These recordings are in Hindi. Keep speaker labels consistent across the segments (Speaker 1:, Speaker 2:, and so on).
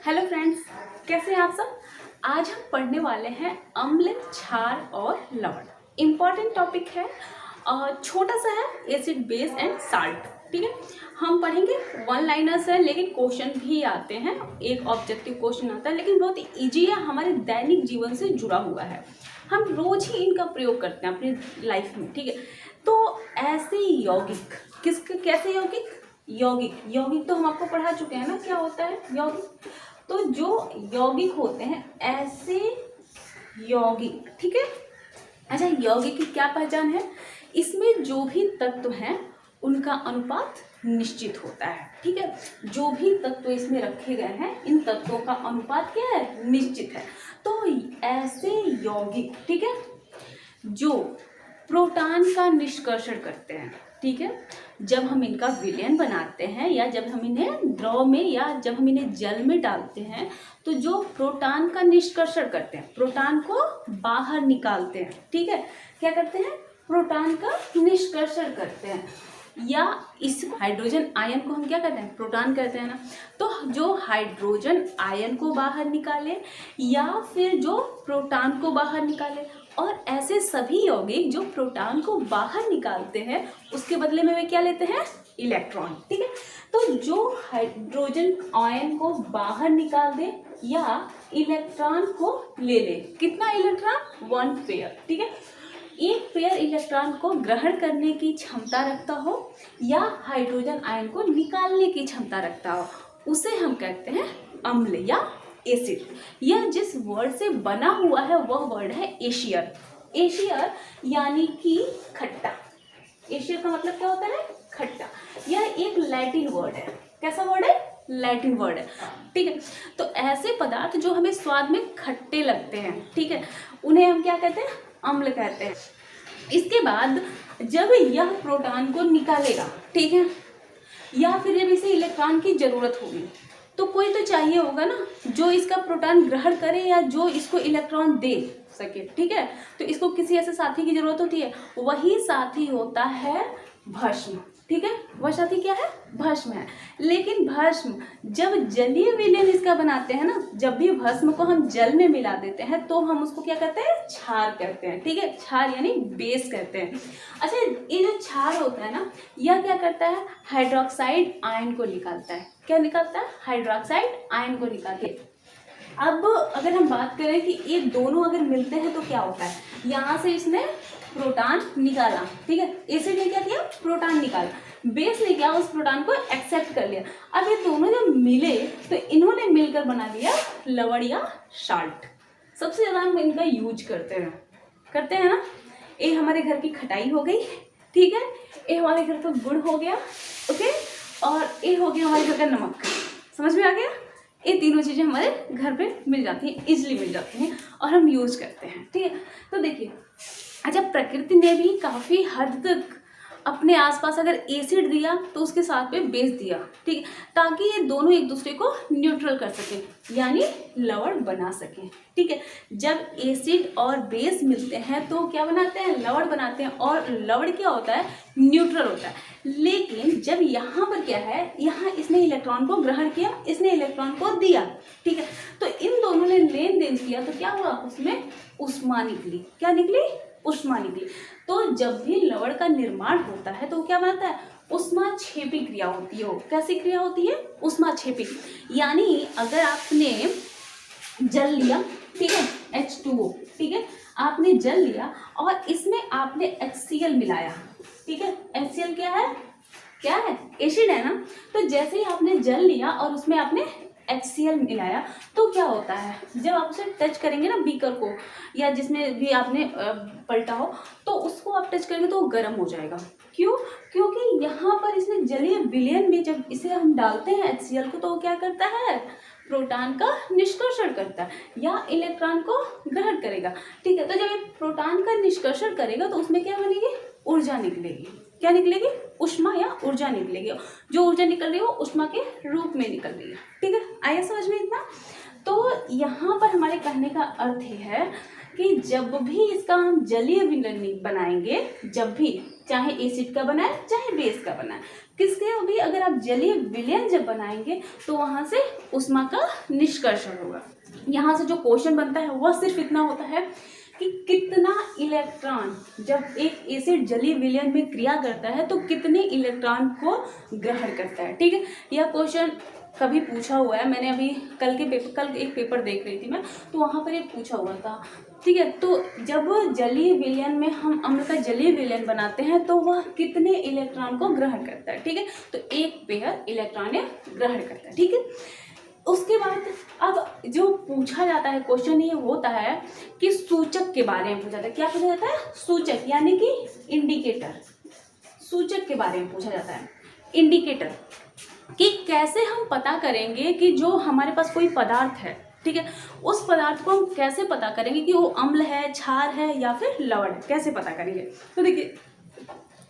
Speaker 1: हेलो फ्रेंड्स, कैसे हैं आप सब। आज हम पढ़ने वाले हैं अम्ल, क्षार और लवण। इम्पॉर्टेंट टॉपिक है, छोटा सा है, एसिड बेस एंड साल्ट। ठीक है, हम पढ़ेंगे, वन लाइनर्स है लेकिन क्वेश्चन भी आते हैं, एक ऑब्जेक्टिव क्वेश्चन आता है लेकिन बहुत ईजी है, हमारे दैनिक जीवन से जुड़ा हुआ है, हम रोज ही इनका प्रयोग करते हैं अपनी लाइफ में। ठीक है, तो ऐसे यौगिक, कैसे यौगिक, यौगिक तो हम आपको पढ़ा चुके हैं ना, क्या होता है यौगिक। तो जो यौगिक होते हैं ऐसे यौगिक, ठीक है। अच्छा, यौगिक की क्या पहचान है, इसमें जो भी तत्व हैं उनका अनुपात निश्चित होता है। ठीक है, जो भी तत्व इसमें रखे गए हैं इन तत्वों का अनुपात क्या है, निश्चित है। तो ऐसे यौगिक, ठीक है, जो प्रोटॉन का निष्कर्षण करते हैं, ठीक है, जब हम इनका विलयन बनाते हैं या जब हम इन्हें द्रव में या जब हम इन्हें जल में डालते हैं, तो जो प्रोटॉन का निष्कर्षण करते हैं, प्रोटॉन को बाहर निकालते हैं, ठीक है, क्या करते हैं, प्रोटॉन का निष्कर्षण करते हैं, या इस हाइड्रोजन आयन को हम क्या कहते हैं, प्रोटॉन कहते हैं ना। तो जो हाइड्रोजन आयन को बाहर निकाले या फिर जो प्रोटॉन को बाहर निकाले, और ऐसे सभी यौगिक जो प्रोटॉन को बाहर निकालते हैं उसके बदले में वे क्या लेते हैं, इलेक्ट्रॉन। ठीक है, तो जो हाइड्रोजन आयन को बाहर निकाल दे या इलेक्ट्रॉन को ले ले, कितना इलेक्ट्रॉन, वन पेयर। ठीक है, एक पेयर इलेक्ट्रॉन को ग्रहण करने की क्षमता रखता हो या हाइड्रोजन आयन को निकालने की क्षमता रखता हो, उसे हम कहते हैं अम्ल या एसिड। यह जिस वर्ड से बना हुआ है वह वर्ड है एशियर। एशियर यानी कि खट्टा। एशियर का मतलब क्या होता है, खट्टा। यह एक लैटिन वर्ड है। कैसा वर्ड है, लैटिन वर्ड है। ठीक है, तो ऐसे पदार्थ जो हमें स्वाद में खट्टे लगते हैं, ठीक है, उन्हें हम क्या कहते हैं, अम्ल कहते हैं। इसके बाद जब यह प्रोटॉन को निकालेगा, ठीक है, या फिर जब इसे इलेक्ट्रॉन की जरूरत होगी, तो कोई तो चाहिए होगा ना जो इसका प्रोटॉन ग्रहण करे या जो इसको इलेक्ट्रॉन दे सके। ठीक है, तो इसको किसी ऐसे साथी की जरूरत होती है, वही साथी होता है भस्म। ठीक है, वह साथी क्या है, भस्म है। लेकिन भस्म जब जलीय विलयन इसका बनाते हैं ना, जब भी भस्म को हम जल में मिला देते हैं तो हम उसको क्या कहते हैं, क्षार कहते हैं। ठीक है, क्षार यानी बेस कहते हैं। अच्छा, ये जो क्षार होता है ना, यह क्या करता है, हाइड्रोक्साइड आयन को निकालता है। क्या निकालता है, हाइड्रोक्साइड आयन को निकालता है। अब अगर हम बात करें कि ये दोनों अगर मिलते हैं तो क्या होता है, यहाँ से इसने प्रोटॉन निकाला, ठीक है, एसिड ने क्या किया, प्रोटॉन निकाला, बेस ने क्या, उस प्रोटॉन को एक्सेप्ट कर लिया। अब ये दोनों जब मिले तो इन्होंने मिलकर बना दिया लवण या साल्ट। सबसे ज़्यादा हम इनका यूज करते हैं ना। ये हमारे घर की खटाई हो गई, ठीक है, ये हमारे घर का गुड़ हो गया, ओके, और ये हो गया हमारे घर का नमक। समझ में आ गया, ये तीनों चीज़ें हमारे घर पे मिल जाती हैं, इजीली मिल जाती हैं और हम यूज़ करते हैं। ठीक है, तो देखिए, अच्छा, प्रकृति ने भी काफ़ी हद तक अपने आसपास अगर एसिड दिया तो उसके साथ में बेस दिया, ठीक है, ताकि ये दोनों एक दूसरे को न्यूट्रल कर सकें, यानी लवण बना सकें। ठीक है, जब एसिड और बेस मिलते हैं तो क्या बनाते हैं, लवण बनाते हैं, और लवण क्या होता है, न्यूट्रल होता है। लेकिन जब यहाँ पर क्या है, यहाँ इसने इलेक्ट्रॉन को ग्रहण किया, इसने इलेक्ट्रॉन को दिया, ठीक है, तो इन दोनों ने लेन देन किया, तो क्या हुआ, उसमें ऊष्मा निकली। क्या निकली, ऊष्मा निकली। तो जब भी लवण का निर्माण होता है तो क्या बनता है, ऊष्माक्षेपी क्रिया होती है। कैसी क्रिया होती है, ऊष्माक्षेपी। यानी अगर आपने जल लिया, ठीक है, H2O, ठीक है, आपने जल लिया और इसमें आपने HCl मिलाया, ठीक है, HCl क्या है, एसिड है ना। तो जैसे ही आपने जल लिया और उसमें आपने HCl मिलाया तो क्या होता है, जब आप उसे टच करेंगे ना, बीकर को या जिसमें भी आपने पलटा हो, तो उसको आप टच करेंगे तो वो गर्म हो जाएगा। क्यों, क्योंकि यहाँ पर इसमें जलीय विलयन में जब इसे हम डालते हैं HCl को, तो वो क्या करता है, प्रोटॉन का निष्कर्षण करता है या इलेक्ट्रॉन को ग्रहण करेगा। ठीक है, तो जब ये प्रोटॉन का निष्कर्षण करेगा तो उसमें क्या बनेगी, ऊर्जा निकलेगी। क्या निकलेगी, ऊष्मा या ऊर्जा निकलेगी। जो ऊर्जा निकल रही है वो ऊष्मा के रूप में निकल रही है। ठीक है, आया समझ में इतना। तो यहाँ पर हमारे कहने का अर्थ ये है कि जब भी इसका हम जलीय विलयन बनाएंगे, जब भी, चाहे एसिड का बनाए चाहे बेस का बनाए, किसके भी अगर आप जलीय विलयन जब बनाएंगे तो वहां से उष्मा का निष्कर्षण होगा। यहाँ से जो क्वेश्चन बनता है वह सिर्फ इतना होता है कि कितना इलेक्ट्रॉन, जब एक एसिड जलीय विलयन में क्रिया करता है तो कितने इलेक्ट्रॉन को ग्रहण करता है। ठीक है, यह क्वेश्चन कभी पूछा हुआ है, मैंने अभी कल एक पेपर देख रही थी मैं, तो वहाँ पर ये पूछा हुआ था। ठीक है, तो जब जलीय विलयन में हम अम्ल का जलीय विलयन बनाते हैं तो वह कितने इलेक्ट्रॉन को ग्रहण करता है। ठीक है, तो एक पेयर इलेक्ट्रॉन ग्रहण करता है। ठीक है, उसके बाद अब जो पूछा जाता है क्वेश्चन ये होता है कि सूचक के बारे में पूछा जाता है। क्या पूछा जाता है? सूचक, यानी कि इंडिकेटर। सूचक के बारे में पूछा जाता है, इंडिकेटर, कि कैसे हम पता करेंगे कि जो हमारे पास कोई पदार्थ है, ठीक है, उस पदार्थ को हम कैसे पता करेंगे कि वो अम्ल है, क्षार है या फिर लवण है, कैसे पता करेंगे। तो देखिए,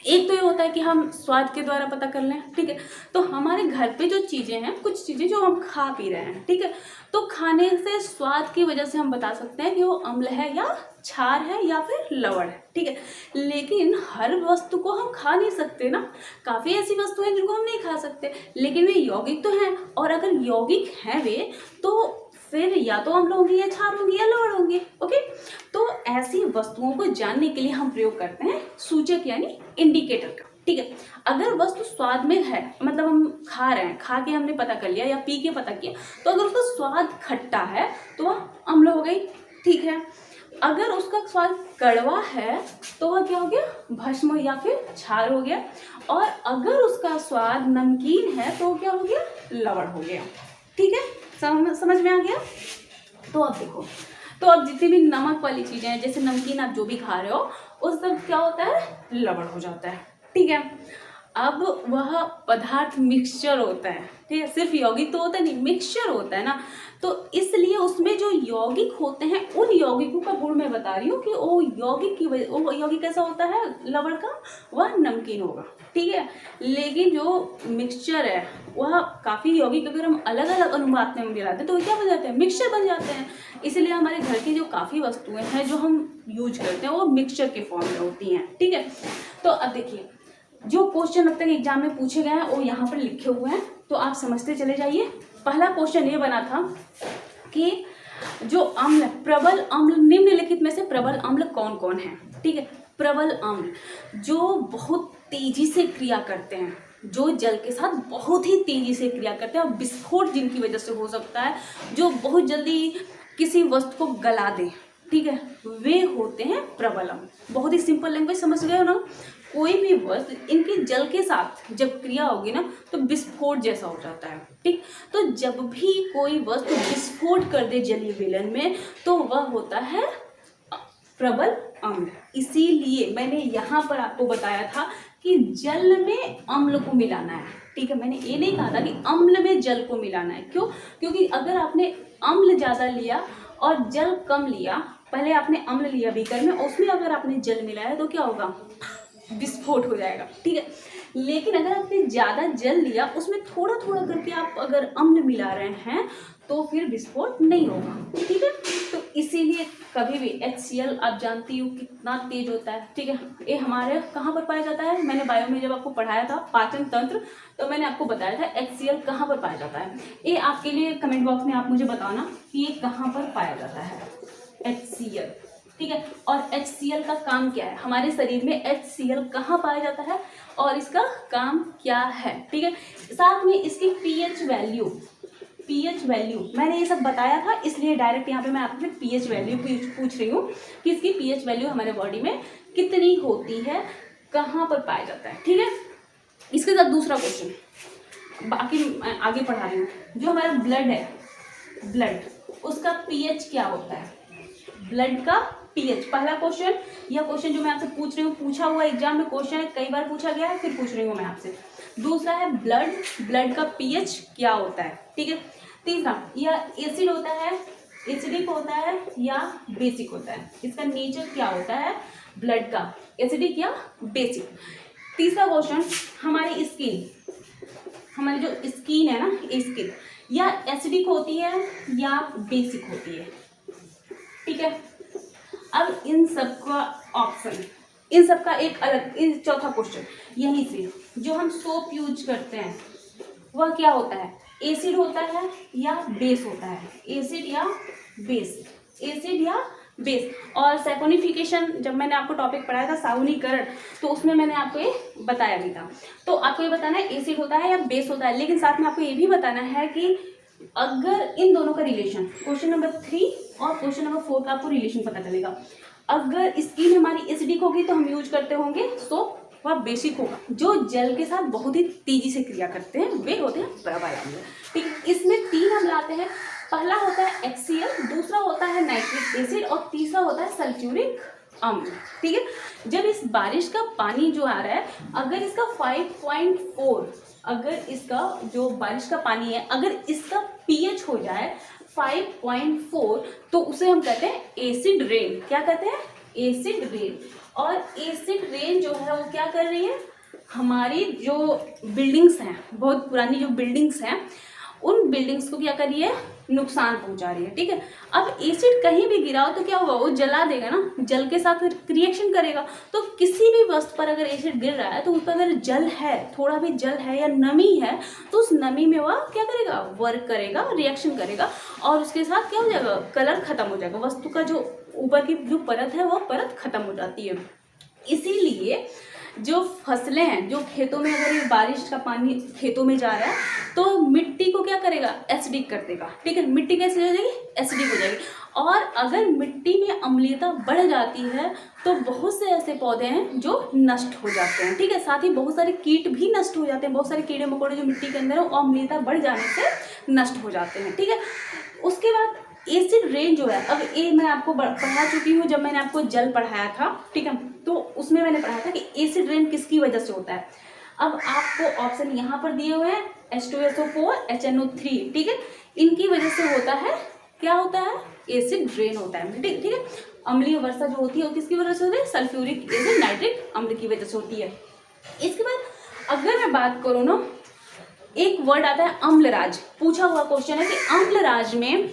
Speaker 1: एक तो ये होता है कि हम स्वाद के द्वारा पता कर लें। ठीक है, तो हमारे घर पे जो चीज़ें हैं, कुछ चीज़ें जो हम खा पी रहे हैं, ठीक है, तो खाने से स्वाद की वजह से हम बता सकते हैं कि वो अम्ल है या क्षार है या फिर लवण है। ठीक है, लेकिन हर वस्तु को हम खा नहीं सकते ना, काफ़ी ऐसी वस्तु हैं जिनको हम नहीं खा सकते, लेकिन वे यौगिक तो हैं, और अगर यौगिक हैं वे तो फिर या तो अम्ल होंगे या क्षार होंगे या लवण होंगे। ओके, तो ऐसी वस्तुओं को जानने के लिए हम प्रयोग करते हैं सूचक यानी इंडिकेटर का। ठीक है, अगर वस्तु स्वाद में है, मतलब हम खा रहे हैं, खा के हमने पता कर लिया या पी के पता किया, तो अगर उसका स्वाद खट्टा है तो वह अम्ल हो गई। ठीक है, अगर उसका स्वाद कड़वा है तो वह क्या हो गया? भस्म या फिर क्षार हो गया। और अगर उसका स्वाद नमकीन है तो क्या हो गया? लवण हो गया। ठीक है, समझ में आ गया? तो अब देखो, तो अब जितनी भी नमक वाली चीज़ें हैं, जैसे नमकीन आप जो भी खा रहे हो, उस सब क्या होता है? लवण हो जाता है। ठीक है, अब वह पदार्थ मिक्सचर होता है। ठीक है, सिर्फ यौगिक तो होता नहीं, मिक्सचर होता है ना, तो इसलिए उसमें जो यौगिक होते हैं उन यौगिकों का गुण मैं बता रही हूँ कि वो यौगिक की वजह, वो यौगिक कैसा होता है लवण का? वह नमकीन होगा। ठीक है, लेकिन जो मिक्सचर है वह काफ़ी यौगिक अगर हम अलग अलग अनुपात में मिलाते हैं तो क्या बन जाते हैं? मिक्सचर बन जाते हैं। इसलिए हमारे घर की जो काफ़ी वस्तुएं हैं जो हम यूज करते हैं वो मिक्सचर के फॉर्म में होती हैं। ठीक है, तो अब देखिए, जो क्वेश्चन अब तक एग्जाम में पूछे गए हैं वो यहाँ पर लिखे हुए हैं, तो आप समझते चले जाइए। पहला क्वेश्चन ये बना था कि जो अम्ल, प्रबल अम्ल, निम्नलिखित में से प्रबल अम्ल कौन कौन है। ठीक है, प्रबल अम्ल जो बहुत तेजी से क्रिया करते हैं, जो जल के साथ बहुत ही तेजी से क्रिया करते हैं और विस्फोट जिनकी वजह से हो सकता है, जो बहुत जल्दी किसी वस्तु को गला दे, ठीक है, वे होते हैं प्रबल अम्ल। बहुत ही सिंपल लैंग्वेज, समझ गए हो ना? कोई भी वस्तु इनकी जल के साथ जब क्रिया होगी ना तो विस्फोट जैसा हो जाता है। ठीक, तो जब भी कोई वस्तु विस्फोट कर दे जलीय विलयन में तो वह होता है प्रबल अम्ल। इसीलिए मैंने यहाँ पर आपको बताया था कि जल में अम्ल को मिलाना है। ठीक है, मैंने ये नहीं कहा था कि अम्ल में जल को मिलाना है। क्यों? क्योंकि अगर आपने अम्ल ज़्यादा लिया और जल कम लिया, पहले आपने अम्ल लिया बीकर में, उसमें अगर आपने जल मिलाया तो क्या होगा? विस्फोट हो जाएगा। ठीक है, लेकिन अगर आपने ज़्यादा जल लिया, उसमें थोड़ा थोड़ा करके आप अगर अम्ल मिला रहे हैं तो फिर विस्फोट नहीं होगा। ठीक है, तो इसीलिए कभी भी HCl आप जानती हो कितना तेज होता है। ठीक है, ये हमारे कहाँ पर पाया जाता है? मैंने बायो में जब आपको पढ़ाया था पाचन तंत्र, तो मैंने आपको बताया था HCl कहाँ पर पाया जाता है। ये आपके लिए कमेंट बॉक्स में आप मुझे बताना कि ये कहाँ पर पाया जाता है HCl। ठीक है, और HCl का काम क्या है? हमारे शरीर में HCl कहाँ पाया जाता है और इसका काम क्या है? ठीक है, साथ में इसकी pH वैल्यू मैंने ये सब बताया था, इसलिए डायरेक्ट यहाँ पे मैं आपसे pH वैल्यू पूछ रही हूँ कि इसकी pH वैल्यू हमारे बॉडी में कितनी होती है, कहाँ पर पाया जाता है। ठीक है, इसके साथ दूसरा क्वेश्चन बाकी आगे पढ़ा रही हूँ। जो हमारा ब्लड है, ब्लड, उसका pH क्या होता है? ब्लड का pH, पहला क्वेश्चन, यह क्वेश्चन जो मैं आपसे पूछ रही हूँ, पूछा हुआ एग्जाम में क्वेश्चन है, कई बार पूछा गया है, फिर पूछ रही हूँ मैं आपसे। दूसरा है ब्लड का pH क्या होता है? ठीक है, तीसरा, यह एसिड होता है, एसिडिक होता है या बेसिक होता है? इसका नेचर क्या होता है ब्लड का, एसिडिक या बेसिक? तीसरा क्वेश्चन, हमारी स्किन, हमारी जो स्किन है ना, स्किन या एसिडिक होती है या बेसिक होती है? ठीक है, अब इन सब का ऑप्शन, इन सब का एक अलग, इस चौथा क्वेश्चन यहीं से, जो हम सोप यूज करते हैं वह क्या होता है, एसिड होता है या बेस होता है, एसिड या बेस, एसिड या बेस। और सैपोनिफिकेशन जब मैंने आपको टॉपिक पढ़ाया था साउनीकरण, तो उसमें मैंने आपको ये बताया भी था। तो आपको ये बताना है एसिड होता है या बेस होता है, लेकिन साथ में आपको ये भी बताना है कि अगर इन दोनों का रिलेशन, क्वेश्चन नंबर 3 और क्वेश्चन नंबर 4 का आपको रिलेशन पता चलेगा। अगर स्किन हमारी एसिडिक होगी तो हम यूज करते होंगे सोप, वह बेसिक होगा। जो जल के साथ बहुत ही तेजी से क्रिया करते हैं वे होते हैं प्रबल अम्ल। ठीक है, इसमें 3 अम्ल आते हैं। पहला होता है HCl, दूसरा होता है नाइट्रिक एसिड और तीसरा होता है सल्फ्यूरिक अम्ल। ठीक है, जब इस बारिश का पानी जो आ रहा है, अगर इसका 5.4, अगर इसका जो बारिश का पानी है अगर इसका pH हो जाए 5.4, तो उसे हम कहते हैं एसिड रेन। क्या कहते हैं, एसिड रेन। और एसिड रेन जो है वो क्या कर रही है, हमारी जो बिल्डिंग्स हैं, बहुत पुरानी जो बिल्डिंग्स हैं, उन बिल्डिंग्स को क्या कर रही है, नुकसान पहुंचा रही है। ठीक है, अब एसिड कहीं भी गिरा हो तो क्या होगा, वो जला देगा ना, जल के साथ रिएक्शन करेगा। तो किसी भी वस्तु पर अगर एसिड गिर रहा है तो उस पर अगर जल है, थोड़ा भी जल है या नमी है, तो उस नमी में वह क्या करेगा, वर्क करेगा, रिएक्शन करेगा और उसके साथ क्या हो जाएगा, कलर खत्म हो जाएगा, वस्तु का जो ऊपर की जो परत है वह परत खत्म हो जाती है। इसीलिए जो फसलें हैं, जो खेतों में अगर ये बारिश का पानी खेतों में जा रहा है तो मिट्टी को क्या करेगा, एसिडिक कर देगा। ठीक है, मिट्टी कैसे हो जाएगी, एसिडिक हो जाएगी। और अगर मिट्टी में अम्लीयता बढ़ जाती है तो बहुत से ऐसे पौधे हैं जो नष्ट हो जाते हैं। ठीक है, साथ ही बहुत सारे कीट भी नष्ट हो जाते हैं, बहुत सारे कीड़े मकोड़े जो मिट्टी के अंदर है वो अम्लीयता बढ़ जाने से नष्ट हो जाते हैं। ठीक है, उसके बाद एसिड रेन जो है, अब ये मैं आपको पढ़ा चुकी हूँ जब मैंने आपको जल पढ़ाया था। ठीक है, तो उसमें मैंने पढ़ा था कि एसिड रेन किसकी वजह से होता है। अब आपको ऑप्शन यहाँ पर दिए हुए हैं, H2SO4, HNO3। ठीक है, इनकी वजह से होता है, क्या होता है, एसिड रेन होता है। ठीक है, अम्लीय वर्षा जो होती है वो किसकी वजह से होती है, सल्फ्यूरिक एसिड नाइट्रिक अम्ल की वजह से होती है। इसके बाद अगर मैं बात करूँ ना, एक वर्ड आता है अम्लराज, पूछा हुआ क्वेश्चन है कि अम्लराज में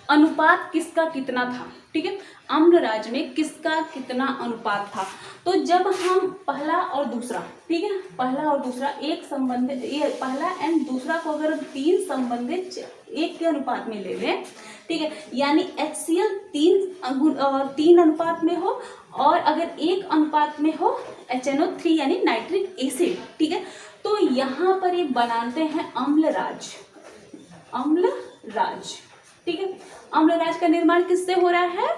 Speaker 1: अनुपात किसका कितना था। ठीक है, अम्लराज में किसका कितना अनुपात था। तो जब हम पहला और दूसरा, ठीक है, पहला और दूसरा एक संबंधित, ये पहला एंड दूसरा को अगर 3 संबंधित 1 के अनुपात में ले लें, ठीक है, यानी HCl 3 अनुपात में हो और अगर 1 अनुपात में हो HNO3 यानी नाइट्रिक एसिड। ठीक है, तो यहाँ पर ये बनाते हैं अम्लराज, अम्लराज। ठीक है, अम्लराज का निर्माण किससे हो रहा है,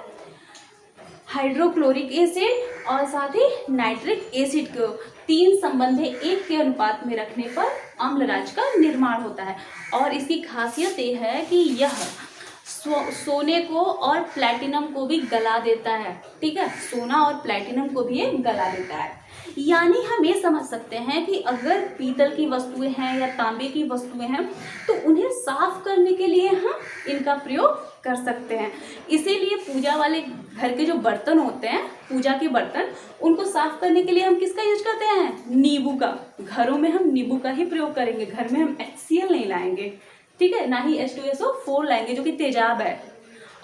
Speaker 1: हाइड्रोक्लोरिक एसिड और साथ ही नाइट्रिक एसिड को 3 संबंधी 1 के अनुपात में रखने पर अम्लराज का निर्माण होता है। और इसकी खासियत ये है कि यह सोने को और प्लैटिनम को भी गला देता है। ठीक है, सोना और प्लैटिनम को भी ये गला देता है। यानी हम ये समझ सकते हैं कि अगर पीतल की वस्तुएं हैं या तांबे की वस्तुएं हैं तो उन्हें साफ करने के लिए हम इनका प्रयोग कर सकते हैं। इसीलिए पूजा वाले घर के जो बर्तन होते हैं, पूजा के बर्तन, उनको साफ करने के लिए हम किसका यूज करते हैं, नींबू का। घरों में हम नींबू का ही प्रयोग करेंगे, घर में हम HCl नहीं लाएंगे। ठीक है, ना ही H2SO4 लाएंगे जो कि तेजाब है,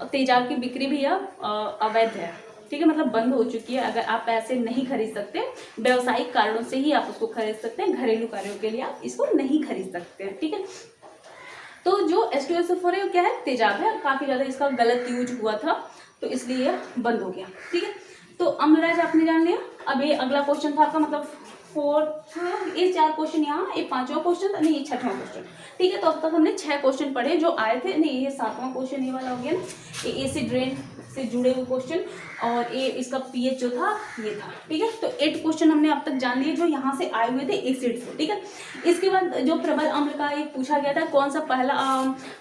Speaker 1: और तेजाब की बिक्री भी अब अवैध है। ठीक है, मतलब बंद हो चुकी है। अगर आप ऐसे नहीं खरीद सकते, व्यावसायिक कारणों से ही आप उसको खरीद सकते हैं, घरेलू कार्यों के लिए आप इसको नहीं खरीद सकते हैं। ठीक है, तो जो H2SO4 है वो क्या है, तेजाब है। काफ़ी ज़्यादा इसका गलत यूज हुआ था तो इसलिए बंद हो गया। ठीक है, तो अम्लराज आपने जान लिया। अब ये अगला क्वेश्चन था आपका, मतलब 4th, ये 4 क्वेश्चन यहाँ, ये 5वां क्वेश्चन, नहीं ये 6वां क्वेश्चन। ठीक है, तो अब तक हमने 6 क्वेश्चन पढ़े जो आए थे। नहीं, ये 7वां क्वेश्चन ये वाला हो गया ना, ये एसिड रेन से जुड़े हुए क्वेश्चन, और ये इसका pH जो था ये था। ठीक है, तो 8 क्वेश्चन हमने अब तक जान लिए जो यहाँ से आए हुए थे एसिड से। ठीक है, इसके बाद जो प्रबल अम्ल का एक पूछा गया था, कौन सा पहला,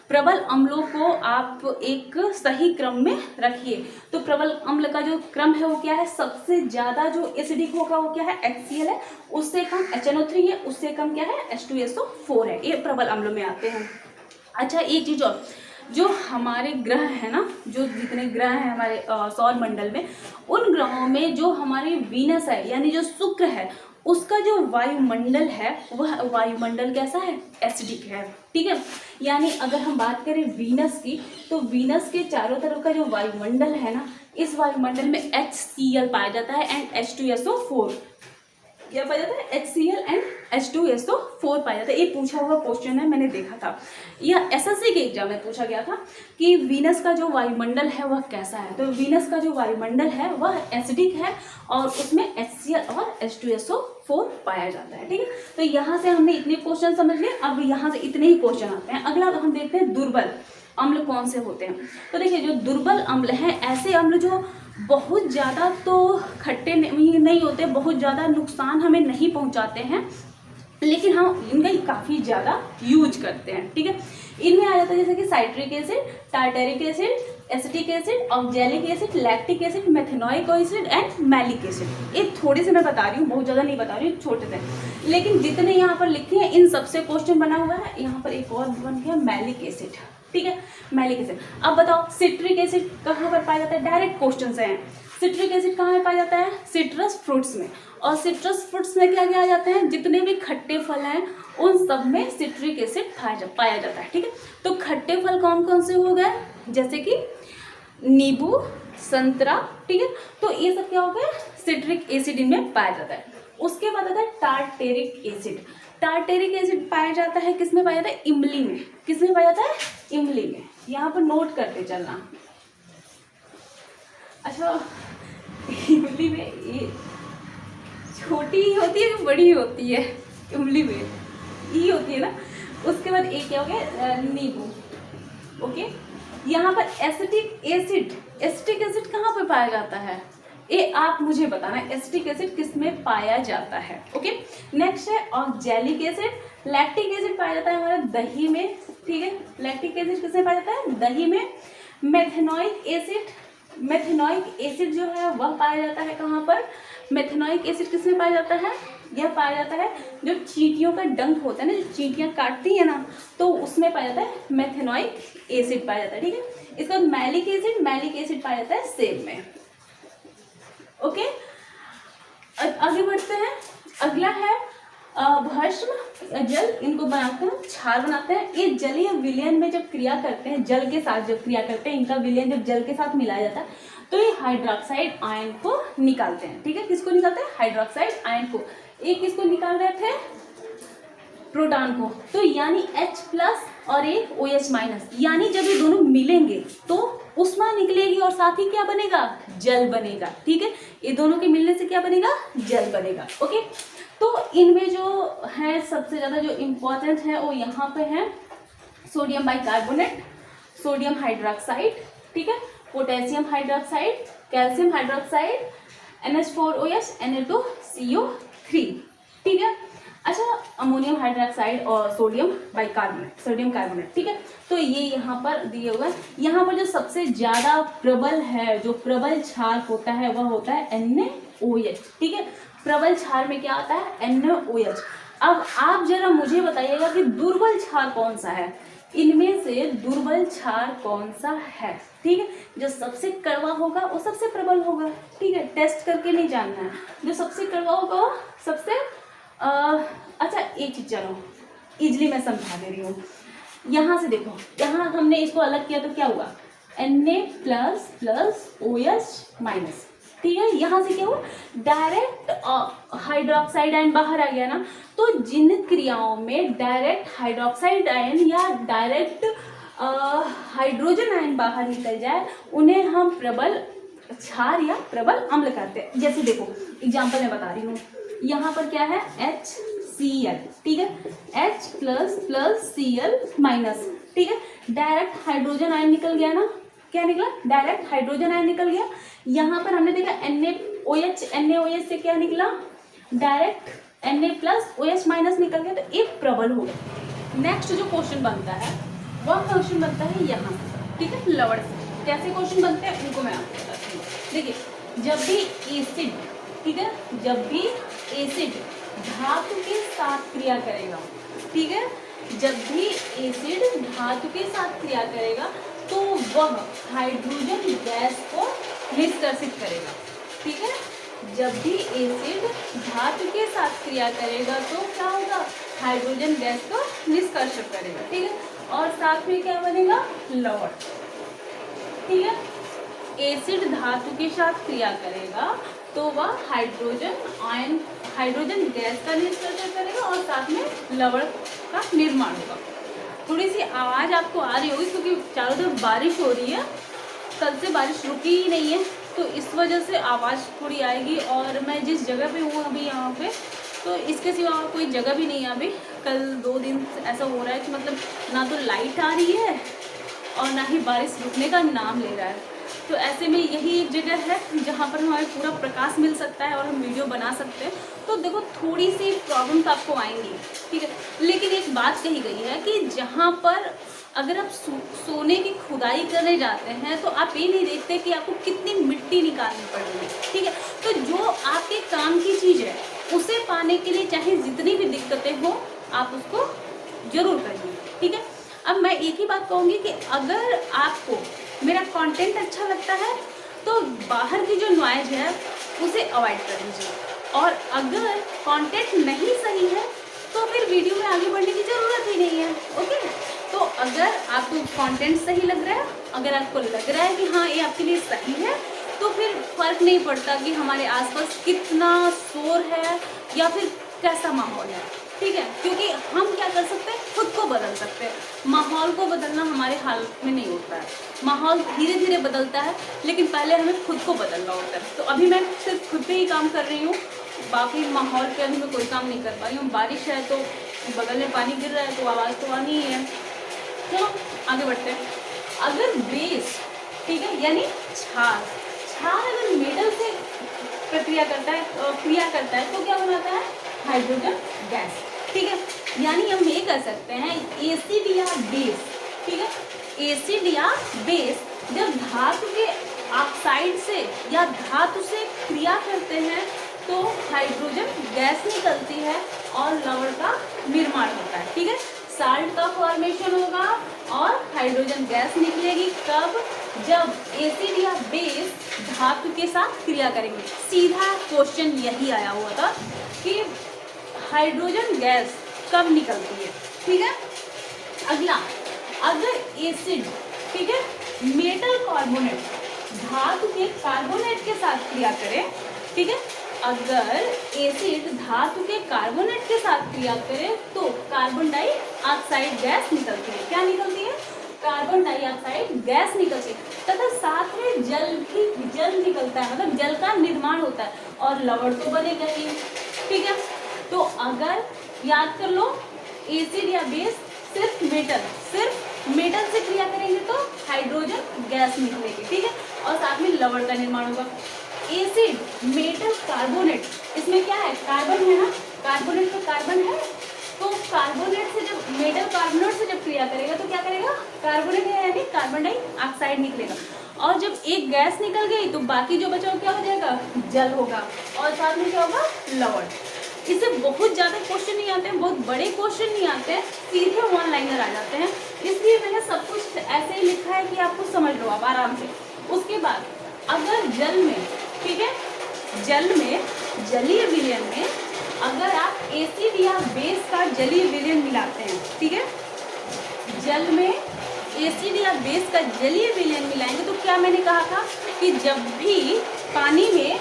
Speaker 1: प्रबल अम्लों को आप एक सही क्रम में रखिए। तो प्रबल अम्ल का जो क्रम है वो क्या है, सबसे ज्यादा जो एसिडिक होगा वो क्या है, HCl है, उससे कम HNO3 है, उससे कम क्या है, H2SO4 है। ये प्रबल अम्लों में आते हैं। अच्छा, एक चीज और, जो हमारे ग्रह है ना, जो जितने ग्रह हैं हमारे सौर मंडल में, उन ग्रहों में जो हमारी वीनस है यानी जो शुक्र है, उसका जो वायुमंडल है वह वायुमंडल कैसा है, एसिडिक है, ठीक है। यानी अगर हम बात करें वीनस की, तो वीनस के चारों तरफ का जो वायुमंडल है ना, इस वायुमंडल में HCl पाया जाता है एंड H2SO4, क्या पाया जाता है, HCl एंड H2SO4 पाया जाता है। ये पूछा हुआ क्वेश्चन है, मैंने देखा था, यह SSC के एग्जाम में पूछा गया था कि वीनस का जो वायुमंडल है वह कैसा है। तो वीनस का जो वायुमंडल है वह एसिडिक है और उसमें HCl और H2SO4 पाया जाता है, ठीक है। तो यहाँ से हमने इतने क्वेश्चन समझ लिए। अब यहाँ से इतने ही क्वेश्चन आते हैं। अगला हम देखते हैं दुर्बल अम्ल कौन से होते हैं। तो देखिए, जो दुर्बल अम्ल हैं, ऐसे अम्ल जो बहुत ज़्यादा तो खट्टे नहीं होते, बहुत ज़्यादा नुकसान हमें नहीं पहुंचाते हैं, लेकिन हम इनका काफ़ी ज़्यादा यूज करते हैं, ठीक है। इनमें आ जाता है जैसे कि citric acid, tartaric acid, acetic acid, oxalic acid, lactic acid, methanoic acid and malic acid. ये थोड़े से मैं बता रही हूँ, बहुत ज़्यादा नहीं बता रही हूँ, छोटे से, लेकिन जितने यहाँ पर लिखे हैं इन सबसे क्वेश्चन बना हुआ है। यहाँ पर एक और बन गया मैलिक एसिड, ठीक है, मैलिक एसिड। अब बताओ सिट्रिक एसिड कहाँ पर पाया जाता है, डायरेक्ट क्वेश्चन से हैं। सिट्रिक एसिड कहाँ में पाया जाता है, सिट्रस फ्रूट्स में। और सिट्रस फ्रूट्स में क्या क्या आ जाते हैं, जितने भी खट्टे फल हैं उन सब में सिट्रिक एसिड पाया जाता है, ठीक है। तो खट्टे फल कौन कौन से हो गए, जैसे कि नींबू, संतरा, ठीक है। तो ये सब क्या हो गया, सिट्रिक एसिड इनमें पाया जाता है। उसके बाद आता है टार्टेरिक एसिड। टार्टेरिक एसिड पाया जाता है किसमें पाया जाता है, इमली में। किसमें पाया जाता है, इमली में। यहाँ पर नोट करते चलना। अच्छा, इमली में ये छोटी ही होती है कि बड़ी होती है, इमली में ये होती है ना। उसके बाद एक क्या हो गया, नींबू, ओके। यहाँ पर एसिटिक एसिड, एसिटिक एसिड कहाँ पर पाया जाता है, ये आप मुझे बताना, एसिटिक एसिड किस में पाया जाता है, ओके। नेक्स्ट है ऑक्जेलिक एसिड। लैक्टिक एसिड पाया जाता है हमारे दही में, ठीक है। लैक्टिक एसिड किसमें पाया जाता है, दही में। मेथेनॉइक एसिड, मेथेनॉइक एसिड जो है वह पाया जाता है कहाँ पर, मेथेनॉइक एसिड किसमें पाया जाता है, यह पाया जाता है जो चींटियों का डंक होता है ना, जो चींटियाँ काटती है ना, तो उसमें पाया जाता है मेथेनॉइक एसिड पाया जाता है, ठीक है। इसके बाद मैलिक एसिड, मैलिक एसिड पाया जाता है सेब में, ओके। आगे बढ़ते हैं। अगला है भस्म जल, इनको बनाते हैं, क्षार बनाते हैं। ये जलीय विलयन में जब क्रिया करते हैं, जल के साथ जब क्रिया करते हैं, इनका विलयन जब जल के साथ मिलाया जाता है तो ये हाइड्रोक्साइड आयन को निकालते हैं, ठीक है। किसको निकालते हैं, हाइड्रोक्साइड आयन को। एक किसको निकाल रहे थे, प्रोटॉन को। तो यानी H+ और एक OH-, यानी जब ये दोनों मिलेंगे तो उष्मा निकलेगी और साथ ही क्या बनेगा, जल बनेगा, ठीक है। ये दोनों के मिलने से क्या बनेगा, जल बनेगा, ओके। तो इनमें जो है सबसे ज़्यादा जो इम्पोर्टेंट है वो यहाँ पे है सोडियम बाइकार्बोनेट, सोडियम हाइड्रोक्साइड, ठीक है, potassium hydroxide, calcium hydroxide, NH4OH, Na2CO3, ठीक है। अच्छा, अमोनियम हाइड्रोक्साइड और सोडियम बाइकार्बोनेट, सोडियम कार्बोनेट, ठीक है। तो ये यहाँ पर दिए हुए हैं। यहाँ पर जो सबसे ज़्यादा प्रबल है, जो प्रबल क्षार होता है वह होता है NaOH, ठीक है। प्रबल क्षार में क्या आता है, NaOH। अब आप जरा मुझे बताइएगा कि दुर्बल क्षार कौन सा है, इनमें से दुर्बल क्षार कौन सा है, ठीक है। जो सबसे कड़वा होगा वो सबसे प्रबल होगा, ठीक है। टेस्ट करके नहीं जानना है, जो सबसे कड़वा होगा वो सबसे अच्छा, एक चीज चलो इजली मैं समझा दे रही हूँ। यहाँ से देखो, यहाँ हमने इसको अलग किया तो क्या हुआ, Na++OH-, ठीक है। यहाँ से क्या हुआ, डायरेक्ट हाइड्रोक्साइड आयन बाहर आ गया ना। तो जिन क्रियाओं में डायरेक्ट हाइड्रोक्साइड आयन या डायरेक्ट हाइड्रोजन आयन बाहर निकल जाए उन्हें हम प्रबल क्षार या प्रबल अम्ल कहते हैं। जैसे देखो एग्जाम्पल मैं बता रही हूँ, यहाँ पर क्या है, HCl, ठीक है, H++Cl-, ठीक है। डायरेक्ट हाइड्रोजन आयन निकल गया ना, क्या निकला, डायरेक्ट हाइड्रोजन आयन निकल गया। यहाँ पर हमने देखा NaOH से क्या निकला, डायरेक्ट Na+OH- निकल गया, तो एक प्रबल हो गया। नेक्स्ट जो क्वेश्चन बनता है वह क्वेश्चन बनता है यहाँ, ठीक है, लवण से। कैसे क्वेश्चन बनते हैं उनको मैं आपको बताती हूँ। देखिए, जब भी एसिड, ठीक है, जब भी एसिड धातु के साथ क्रिया करेगा, ठीक है, जब भी एसिड धातु के साथ क्रिया करेगा तो वह हाइड्रोजन गैस को निष्कर्षित करेगा, ठीक है, जब भी एसिड धातु के साथ क्रिया करेगा तो क्या होगा, हाइड्रोजन गैस को निष्कर्षण करेगा, ठीक है। और साथ में क्या बनेगा, लवण, ठीक है। एसिड धातु के साथ क्रिया करेगा तो वह हाइड्रोजन गैस का निष्कर्षण करेगा और साथ में लवण का निर्माण होगा। थोड़ी सी आवाज़ आपको आ रही होगी क्योंकि चारों तरफ बारिश हो रही है, कल से बारिश रुकी ही नहीं है, तो इस वजह से आवाज़ थोड़ी आएगी। और मैं जिस जगह पे हूँ अभी यहाँ पे, तो इसके सिवा और कोई जगह भी नहीं है अभी। कल 2 दिन ऐसा हो रहा है कि मतलब ना तो लाइट आ रही है और ना ही बारिश रुकने का नाम ले रहा है। तो ऐसे में यही एक जगह है जहाँ पर हमें पूरा प्रकाश मिल सकता है और हम वीडियो बना सकते हैं। तो देखो थोड़ी सी प्रॉब्लम्स आपको आएंगी, ठीक है। लेकिन एक बात कही गई है कि जहाँ पर अगर आप सोने की खुदाई करने जाते हैं तो आप ये नहीं देखते कि आपको कितनी मिट्टी निकालनी पड़ेगी, ठीक है। तो जो आपके काम की चीज़ है उसे पाने के लिए चाहे जितनी भी दिक्कतें हो आप उसको जरूर करिए, ठीक है। अब मैं एक ही बात कहूँगी कि अगर आपको मेरा कंटेंट अच्छा लगता है तो बाहर की जो नॉइज है उसे अवॉइड कर दीजिए, और अगर कंटेंट नहीं सही है तो फिर वीडियो में आगे बढ़ने की ज़रूरत ही नहीं है, ओके। तो अगर आपको कंटेंट सही लग रहा है, अगर आपको लग रहा है कि हाँ ये आपके लिए सही है, तो फिर फर्क नहीं पड़ता कि हमारे आसपास कितना शोर है या फिर कैसा माहौल है, ठीक है। क्योंकि हम क्या कर सकते हैं, खुद को बदल सकते हैं। माहौल को बदलना हमारे हाथ में नहीं होता है, माहौल धीरे धीरे बदलता है, लेकिन पहले हमें खुद को बदलना होता है। तो अभी मैं सिर्फ खुद पे ही काम कर रही हूँ, बाकी माहौल पे अभी मैं कोई काम नहीं कर पा रही हूँ। बारिश है तो बगल में पानी गिर रहा है तो आवाज़ तो आनी ही है। चलो आगे बढ़ते हैं। अगर बेस, ठीक है, यानी क्षार अगर मेटल से क्रिया करता है तो क्या बनाता है, हाइड्रोजन गैस, ठीक है। यानी हम ये कर सकते हैं एसिड या बेस, ठीक है। एसिड या बेस जब धातु के ऑक्साइड से या धातु से क्रिया करते हैं तो हाइड्रोजन गैस निकलती है और लवण का निर्माण होता है, ठीक है। साल्ट का फॉर्मेशन होगा और हाइड्रोजन गैस निकलेगी कब, जब एसिड या बेस धातु के साथ क्रिया करेंगे। सीधा क्वेश्चन यही आया हुआ था कि हाइड्रोजन गैस कब निकलती है, ठीक है। अगला, अगर एसिड, ठीक है, मेटल कार्बोनेट धातु के कार्बोनेट के साथ क्रिया करे, ठीक है। अगर एसिड धातु के कार्बोनेट के साथ क्रिया करे तो कार्बन डाइऑक्साइड गैस निकलती है। क्या निकलती है, कार्बन डाइऑक्साइड गैस निकलती है, तथा साथ में जल निकलता है, मतलब जल का निर्माण होता है और लवण तो बनेगा ही, ठीक है। तो अगर याद कर लो, एसिड या बेस सिर्फ मेटल से क्रिया करेंगे तो हाइड्रोजन गैस निकलेगी, ठीक है, और साथ में लवण का निर्माण होगा। एसिड मेटल कार्बोनेट, इसमें क्या है, कार्बन है ना, कार्बोनेट तो कार्बन है, तो कार्बोनेट से जब मेटल कार्बोनेट से जब क्रिया करेगा तो क्या करेगा, कार्बोनेट है यानी कार्बन डाइऑक्साइड निकलेगा, और जब एक गैस निकल गई तो बाकी जो बचा क्या हो जाएगा, जल होगा, और साथ में क्या होगा, लवण। इससे बहुत ज़्यादा क्वेश्चन नहीं आते हैं, बहुत बड़े क्वेश्चन नहीं आते हैं, सीधे वन लाइनर आ जाते हैं, इसलिए मैंने सब कुछ ऐसे ही लिखा है कि आपको समझ लो आप आराम से। उसके बाद अगर जल में, ठीक है, जलीय विलयन में अगर आप एसिड या बेस का जलीय विलयन मिलाते हैं, ठीक है, जल में एसिड या बेस का जलीय विलयन मिलाएंगे तो क्या मैंने कहा था कि जब भी पानी में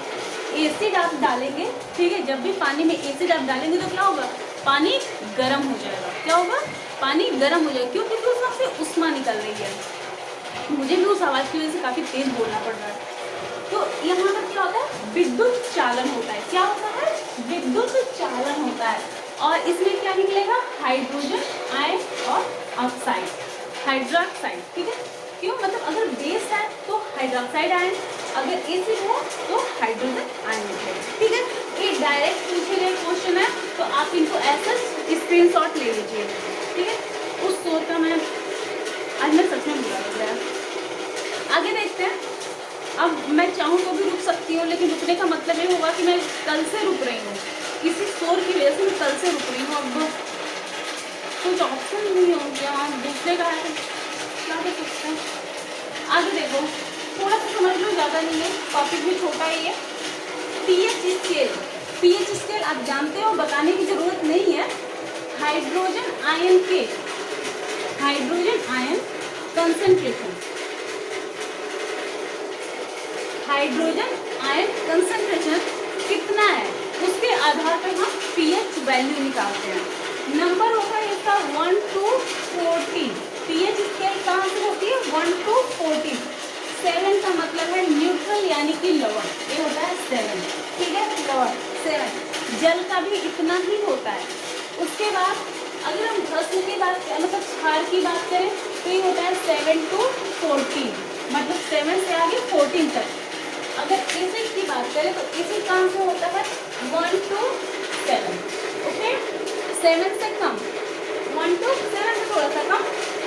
Speaker 1: एसिड आप डालेंगे, ठीक है, जब भी पानी में एसिड आप डालेंगे तो क्या होगा, पानी गर्म हो जाएगा। क्या होगा, पानी गर्म हो जाएगा, क्यों, क्योंकि उसमें से उष्मा निकल रही है। मुझे भी उस आवाज़ की वजह से काफ़ी तेज बोलना पड़ रहा है। तो यहाँ पर क्या होता है, विद्युत चालन होता है। क्या होता है, विद्युत चालन होता है, और इसमें क्या निकलेगा, हाइड्रोजन आयन और ऑक्साइड, हाइड्रोक्साइड, ठीक है। क्यों, मतलब अगर बेस है तो हाइड्रोक्साइड आयन, अगर एसिड है तो हाइड्रोजन आयन निकलेगा, ठीक है। ये डायरेक्ट पूछे गए क्वेश्चन है, तो आप इनको ऐसा स्क्रीनशॉट ले लीजिए, ठीक है। उस शोर का मैं आज मैं सच में बुरा लग रहा है। आगे देखते हैं। अब मैं चाहूँ तो भी रुक सकती हूँ, लेकिन रुकने का मतलब ये होगा कि मैं कल से रुक रही हूँ, इसी शोर की वजह से मैं कल से रुक रही हूँ। अब कुछ ऑप्शन नहीं हो गया, दूसरे का है, क्या कर सकते हैं। आगे देखो, थोड़ा सा समझ लो, ज़्यादा नहीं है, टॉपिक भी छोटा ही है। पीएच स्केल आप जानते हो, बताने की जरूरत नहीं है। Hydrogen ion concentration, hydrogen ion concentration कितना है, उसके आधार पर हम पीएच वैल्यू निकालते हैं। नंबर होगा इसका 1 to 14। पीएच स्केल कहाँ से होती है? 1 to 14। 7 का मतलब है न्यूट्रल यानी कि लवण, ये होता है 7, ठीक है, लवण 7। जल का भी इतना ही होता है। उसके बाद अगर हम भस्म की बात करें, मतलब क्षार की बात करें, तो ये होता है 7 to 14, मतलब 7 से आगे 14 तक। अगर एसिड की बात करें तो एसिड कहाँ से होता है? 1 to 7, ओके। 7 से कम, 1 to 7 से थोड़ा सा कम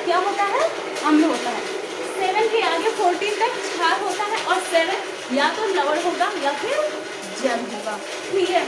Speaker 1: क्या होता है? अम्ल होता है। 7 के आगे 14 तक क्षार होता है, और 7 या तो लवण होगा या फिर जल होगा, ठीक है।